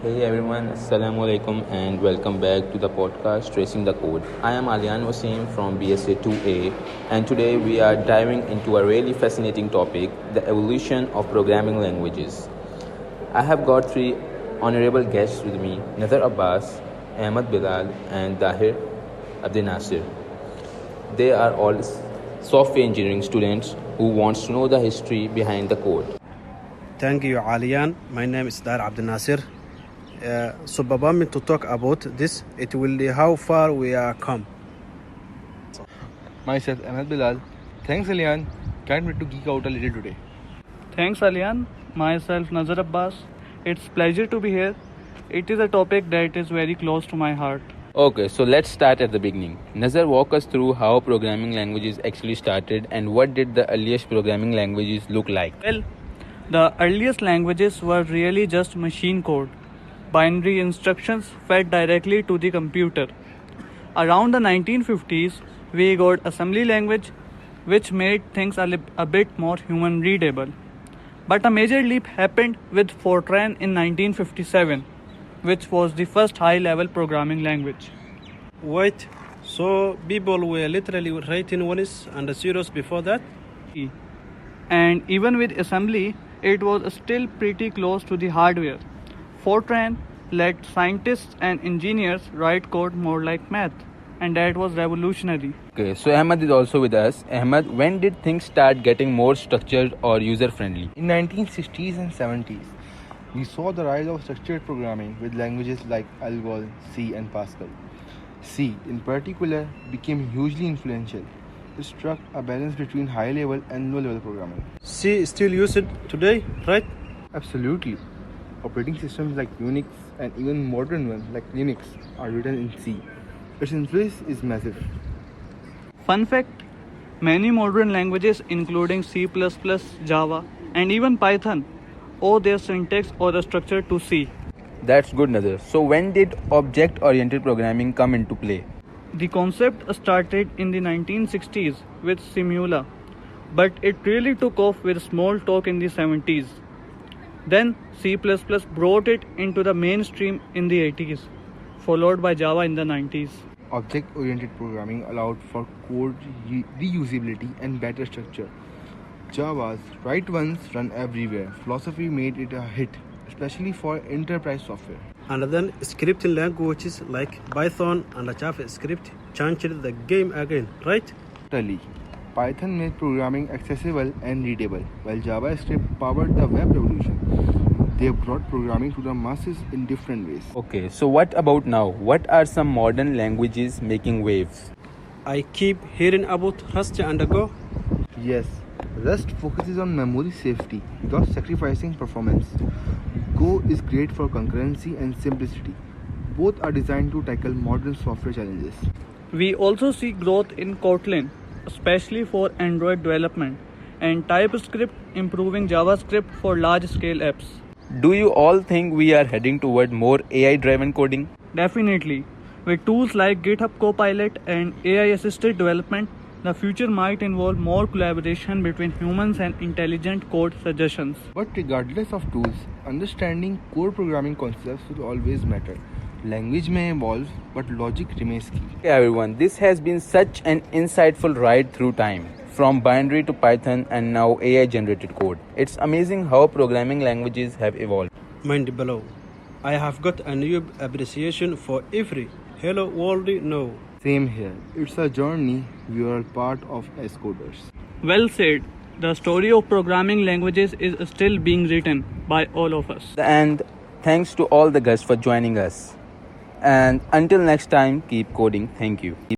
Hey everyone, Assalamu alaikum and welcome back to the podcast Tracing the Code. I am Alian Wasim from BSA 2A and today we are diving into a really fascinating topic, the evolution of programming languages. I have got three honorable guests with me, Nazar Abbas, Ahmed Bilal and Dahir Abdel Nasir. They are all software engineering students who wants to know the history behind the code. Thank you, Alian. My name is Dar Abdel Nasir. So, Baba, to talk about this, it will be how far we are come. Myself, Ahmed Bilal. Thanks, Alian. Can't wait to geek out a little today. Thanks, Alian. Myself, Nazar Abbas. It's pleasure to be here. It is a topic that is very close to my heart. Okay, so let's start at the beginning. Nazar, walk us through how programming languages actually started and what did the earliest programming languages look like? Well, the earliest languages were really just machine code. Binary instructions fed directly to the computer. Around the 1950s, we got assembly language, which made things a bit more human readable. But a major leap happened with Fortran in 1957, which was the first high-level programming language. Wait, so people were literally writing ones and zeros before that? And even with assembly, it was still pretty close to the hardware. Fortran let scientists and engineers write code more like math, and that was revolutionary. Okay, so Ahmed is also with us. Ahmed, when did things start getting more structured or user-friendly? In 1960s and 70s, we saw the rise of structured programming with languages like ALGOL, C, and Pascal. C, in particular, became hugely influential. It struck a balance between high-level and low-level programming. C is still used today, right? Absolutely. Operating systems like Unix and even modern ones like Linux are written in C. Its influence is massive. Fun fact, many modern languages including C++, Java, and even Python owe their syntax or the structure to C. That's good, Nazar. So when did object-oriented programming come into play? The concept started in the 1960s with Simula, but it really took off with Smalltalk in the 70s. Then C++ brought it into the mainstream in the 80s, followed by Java in the 90s. Object-oriented programming allowed for code reusability and better structure. Java's write once, run everywhere philosophy made it a hit, especially for enterprise software. And then scripting languages like Python and JavaScript changed the game again, right? Totally. Python made programming accessible and readable, while JavaScript powered the web revolution. They brought programming to the masses in different ways. Okay, so what about now? What are some modern languages making waves? I keep hearing about Rust and Go. Yes, Rust focuses on memory safety without sacrificing performance. Go is great for concurrency and simplicity. Both are designed to tackle modern software challenges. We also see growth in Kotlin, especially for Android development, and TypeScript improving JavaScript for large-scale apps. Do you all think we are heading toward more AI-driven coding? Definitely. With tools like GitHub Copilot and AI-assisted development, the future might involve more collaboration between humans and intelligent code suggestions. But regardless of tools, understanding core programming concepts will always matter. Language may evolve, but logic remains key. Hey everyone, this has been such an insightful ride through time, from binary to Python and now AI-generated code. It's amazing how programming languages have evolved. Mind below. I have got a new appreciation for every hello world now. Same here. It's a journey we are part of as coders. Well said. The story of programming languages is still being written by all of us. And thanks to all the guests for joining us. And until next time, keep coding. Thank you.